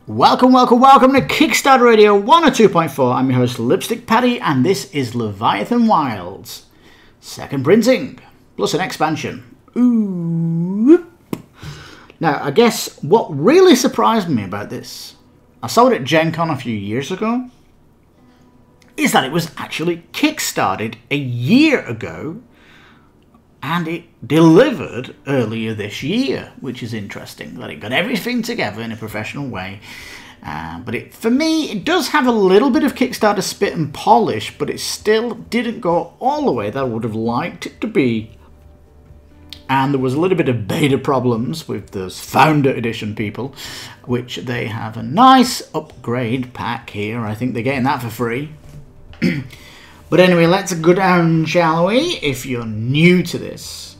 Welcome to Kickstarter Radio 1 or 2.4. I'm your host Lipstickpaddy, and this is Leviathan Wilds. Second printing, plus an expansion. Ooh. Now, I guess what really surprised me about this, I saw it at Gen Con a few years ago, is that it was actually kickstarted a year ago, and it delivered earlier this year, which is interesting, that it got everything together in a professional way. But for me, it does have a little bit of Kickstarter spit and polish, but it still didn't go all the way that I would have liked it to be. And there was a little bit of beta problems with those Founder Edition people, which they have a nice upgrade pack here. I think they're getting that for free. But anyway, let's go down, shall we? If you're new to this.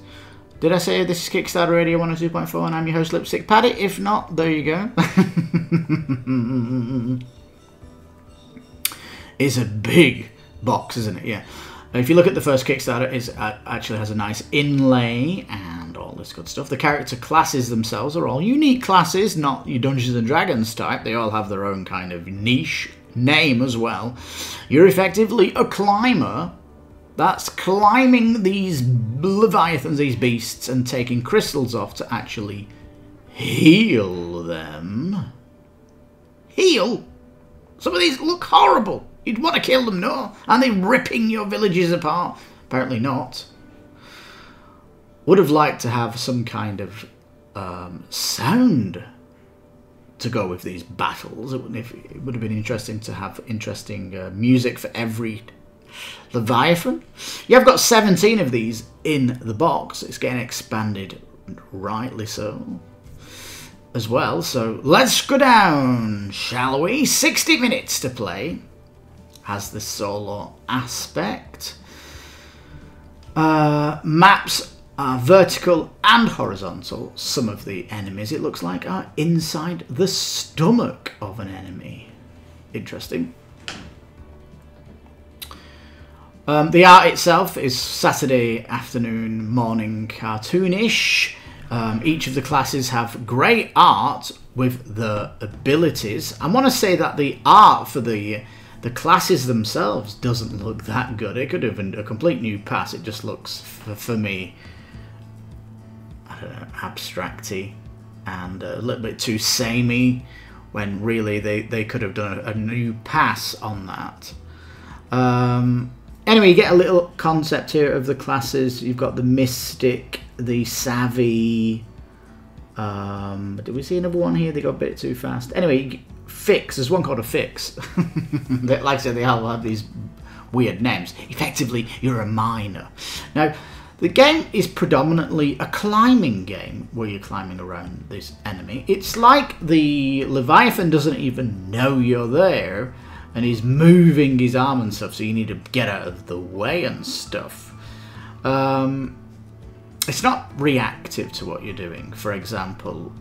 Did I say this is Kickstarter Radio 102.4 and I'm your host Lipstickpaddy? If not, there you go. It's a big box, isn't it? Yeah. If you look at the first Kickstarter, it actually has a nice inlay and all this good stuff. The character classes themselves are all unique classes, not your Dungeons and Dragons type. They all have their own kind of niche name as well. You're effectively a climber that's climbing these leviathans, these beasts, and taking crystals off to actually heal them. Heal? Some of these look horrible. You'd want to kill them, no? Aren't they ripping your villages apart? Apparently not. Would have liked to have some kind of sound to go with these battles. It would have been interesting to have interesting music for every Leviathan. You've got 17 of these in the box. It's getting expanded, rightly so, as well. So let's go down, shall we? 60 minutes to play. Has the solo aspect. Maps are vertical and horizontal. Some of the enemies, it looks like, are inside the stomach of an enemy. Interesting. The art itself is Saturday afternoon, morning, cartoonish. Each of the classes have great art with the abilities. I want to say that the art for the classes themselves doesn't look that good. It could have been a complete new pass. It just looks, for me, I don't know, abstract-y and a little bit too samey, when really they could have done a new pass on that. Anyway, you get a little concept here of the classes. You've got the Mystic, the Savvy. Did we see another one here? They got a bit too fast. Anyway, Fix. There's one called a Fix. Like I said, they all have these weird names. Effectively, you're a miner. Now, the game is predominantly a climbing game where you're climbing around this enemy. It's like the Leviathan doesn't even know you're there, and he's moving his arm and stuff, so you need to get out of the way and stuff. It's not reactive to what you're doing. For example,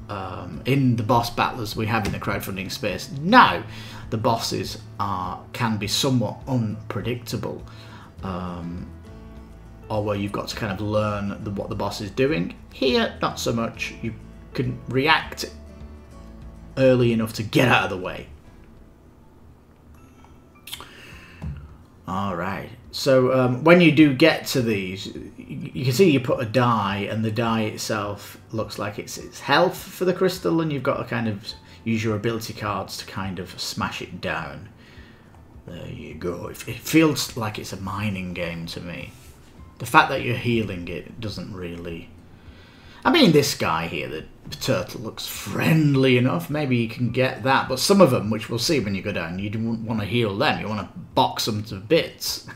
in the boss battlers we have in the crowdfunding space now, the bosses can be somewhat unpredictable, or where you've got to kind of learn what the boss is doing. Here, not so much. You can react early enough to get out of the way. Alright, so when you do get to these, you can see you put a die, and the die itself looks like it's health for the crystal, and you've got to kind of use your ability cards to kind of smash it down. There you go. It feels like it's a mining game to me. The fact that you're healing it doesn't really... I mean, this guy here, the turtle, looks friendly enough. Maybe you can get that. But some of them, which we'll see when you go down, you don't want to heal them. You want to box them to bits.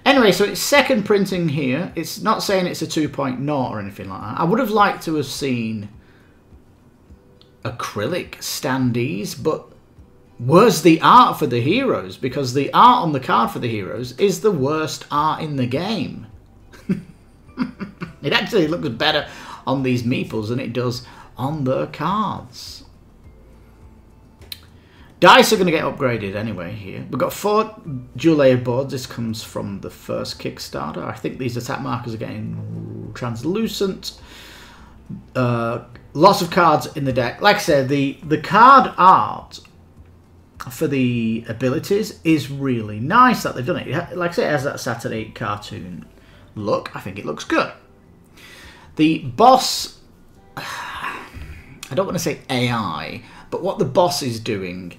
Anyway, so it's second printing here. It's not saying it's a 2.0 or anything like that. I would have liked to have seen acrylic standees, but where's the art for the heroes? Because the art on the card for the heroes is the worst art in the game. It actually looks better on these meeples than it does on the cards. Dice are going to get upgraded anyway here. We've got 4 dual layer boards. This comes from the first Kickstarter. I think these attack markers are getting translucent. Lots of cards in the deck. Like I said, the card art for the abilities is really nice that they've done it. Like I say, it has that Saturday cartoon look. I think it looks good. The boss, I don't want to say AI, but what the boss is doing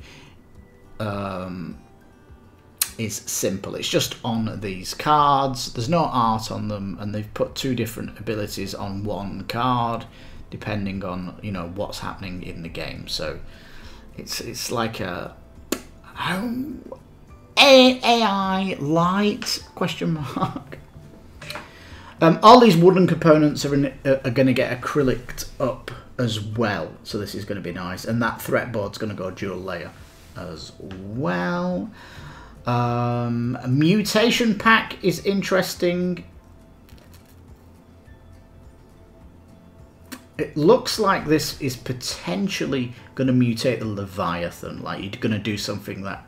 is simple. It's just on these cards. There's no art on them, and they've put 2 different abilities on one card, depending on, you know, what's happening in the game. So it's like a AI light question mark. All these wooden components are going to get acryliced up as well, so this is going to be nice. And that threat board's going to go dual layer as well. A mutation pack is interesting. It looks like this is potentially going to mutate the Leviathan, like you're going to do something that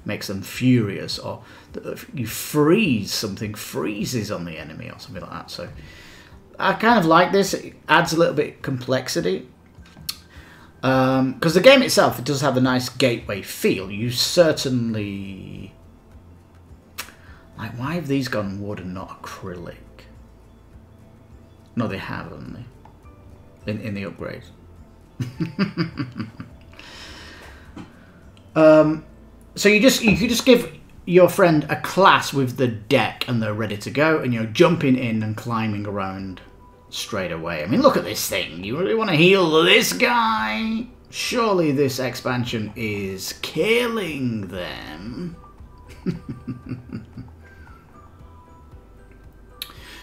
makes them furious, or you freeze, something freezes on the enemy or something like that. So I kind of like this. It adds a little bit of complexity. Because the game itself, it does have a nice gateway feel. You certainly... Like, why have these gone wood and not acrylic? No, they have, haven't they? In the upgrade. So you just give your friend a class with the deck and they're ready to go, and you're jumping in and climbing around straight away. I mean, look at this thing. You really want to heal this guy? Surely this expansion is killing them.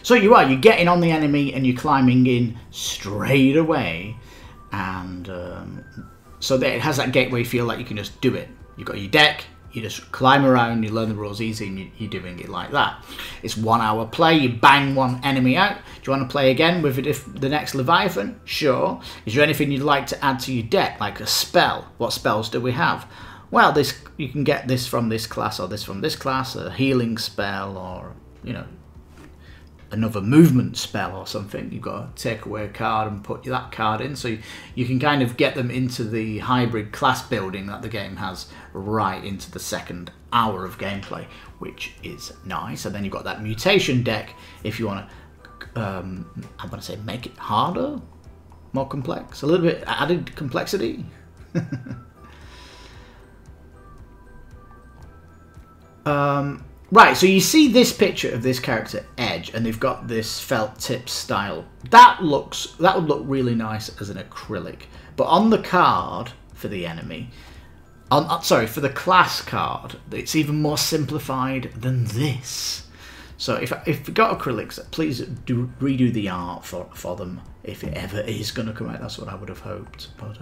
So you're getting on the enemy and you're climbing in straight away, and so that it has that gateway feel, like you can just do it. You've got your deck, you just climb around, you learn the rules easy, and you're doing it like that. It's 1 hour play, you bang one enemy out. Do you want to play again with the next Leviathan? Sure. Is there anything you'd like to add to your deck, like a spell? What spells do we have? Well, you can get this from this class or this from this class, a healing spell, or, you know, another movement spell or something. You've got to take away a card and put that card in, so you can kind of get them into the hybrid class building that the game has right into the second hour of gameplay, which is nice. And then you've got that mutation deck if you want to, I'm going to say, make it harder, more complex, a little bit added complexity. Right, so you see this picture of this character Edge, and they've got this felt tip style. That would look really nice as an acrylic. But on the card for the enemy, for the class card, it's even more simplified than this. So if you've got acrylics, please do redo the art for them, if it ever is going to come out. That's what I would have hoped. But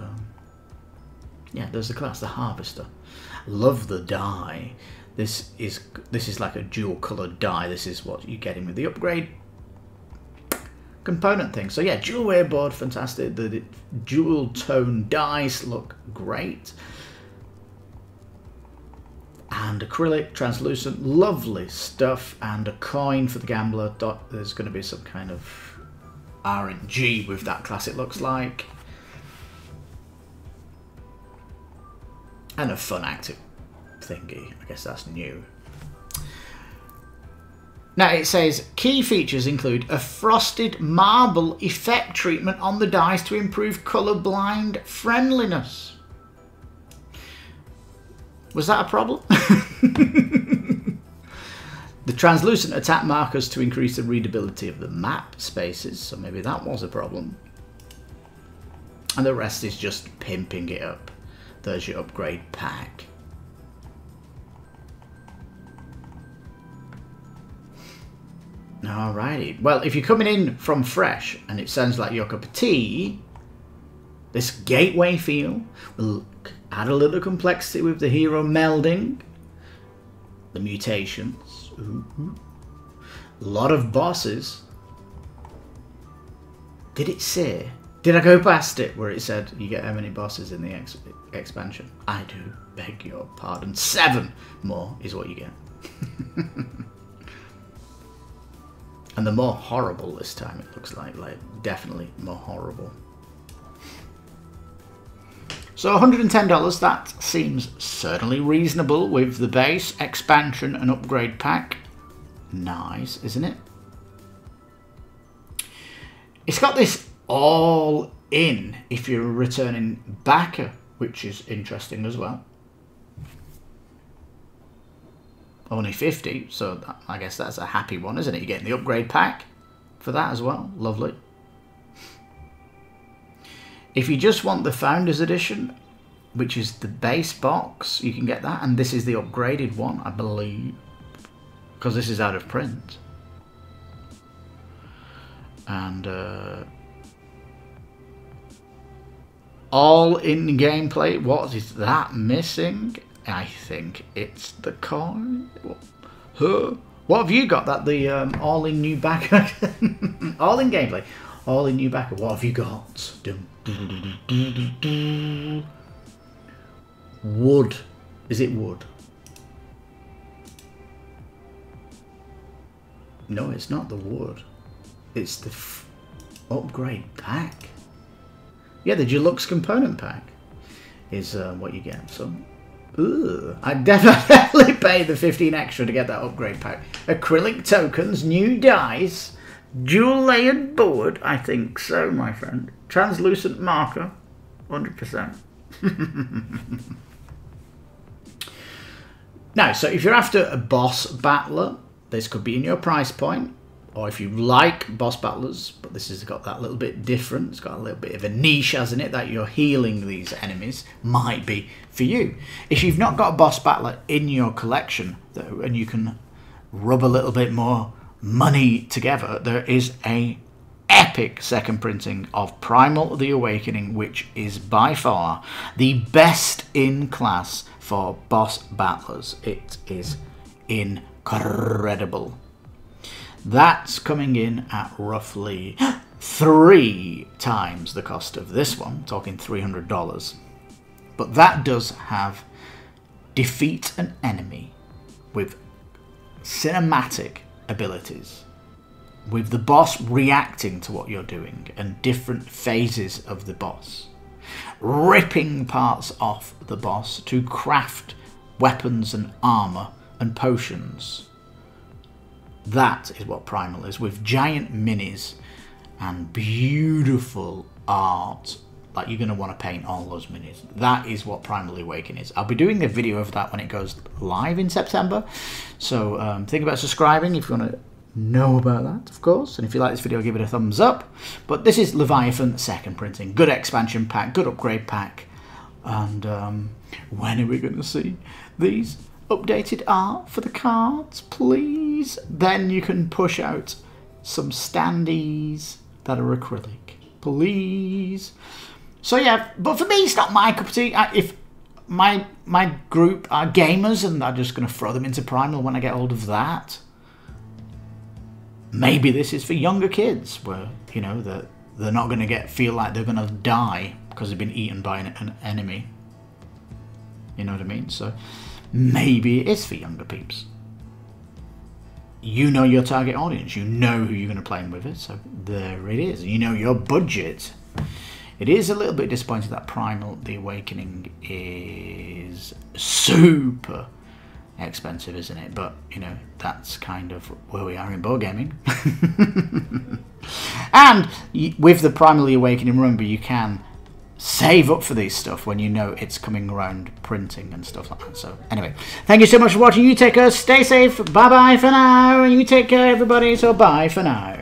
yeah, there's the class, the Harvester. Love the dye. This is like a dual coloured dye. This is what you get in with the upgrade component thing. So yeah, dual wear board, fantastic. The dual tone dice look great. And acrylic, translucent, lovely stuff. And a coin for the gambler. There's going to be some kind of RNG with that class, it looks like. And a fun active thingy. I guess that's new. Now it says key features include a frosted marble effect treatment on the dice to improve colorblind friendliness. Was that a problem? The translucent attack markers to increase the readability of the map spaces, so maybe that was a problem. And the rest is just pimping it up. There's your upgrade pack. Alrighty. Well, if you're coming in from fresh and it sounds like your cup of tea, this gateway feel will add a little complexity with the hero melding, the mutations, a lot of bosses. Did it say? Did I go past it where it said you get how many bosses in the expansion? I do beg your pardon. 7 more is what you get. And they're more horrible this time, it looks like definitely more horrible. So $110, that seems certainly reasonable with the base, expansion and upgrade pack. Nice, isn't it? It's got this all in if you're a returning backer, which is interesting as well. Only 50, so I guess that's a happy one, isn't it? You're getting the upgrade pack for that as well. Lovely. If you just want the Founders Edition, which is the base box, you can get that. And this is the upgraded one, I believe, because this is out of print. And all in gameplay. What is that missing? I think it's the coin. What have you got? That the all in new backer, all in gameplay, all in new backer. What have you got? Wood. Is it wood? No, it's not the wood. It's the upgrade pack. Yeah, the deluxe component pack is what you get. So. I'd definitely pay the 15 extra to get that upgrade pack. Acrylic tokens, new dice, dual layered board. I think so, my friend. Translucent marker, 100%. Now, so if you're after a boss battler, this could be in your price point. Or if you like boss battlers, but this has got that little bit different, it's got a little bit of a niche, hasn't it, that you're healing these enemies, might be for you. If you've not got a boss battler in your collection, though, and you can rub a little bit more money together, there is a epic second printing of Primal the Awakening, which is by far the best in class for boss battlers. It is incredible. That's coming in at roughly 3 times the cost of this one, talking $300. But that does have defeat an enemy with cinematic abilities, with the boss reacting to what you're doing and different phases of the boss, ripping parts off the boss to craft weapons and armor and potions. That is what Primal is, with giant minis and beautiful art. Like, you're going to want to paint all those minis. That is what Primal the Awakening is. I'll be doing a video of that when it goes live in September. So think about subscribing if you want to know about that, of course. And if you like this video, give it a thumbs up. But this is Leviathan second printing. Good expansion pack, good upgrade pack. And when are we going to see these updated art for the cards, please? Then you can push out some standees that are acrylic, please. So yeah, but for me, it's not my cup of tea. If my group are gamers and I'm just going to throw them into Primal when I get hold of that, maybe this is for younger kids, where, you know, they're not going to feel like they're going to die because they've been eaten by an enemy. You know what I mean? So maybe it is for younger peeps. You know your target audience. You know who you're going to play with it. So there it is. You know your budget. It is a little bit disappointing that Primal the Awakening is super expensive, isn't it? But, you know, that's kind of where we are in board gaming. And with the Primal the Awakening, remember, you can save up for these stuff when you know it's coming around printing and stuff like that. So anyway, thank you so much for watching. You take care, stay safe, bye bye for now, and you take care everybody, so bye for now.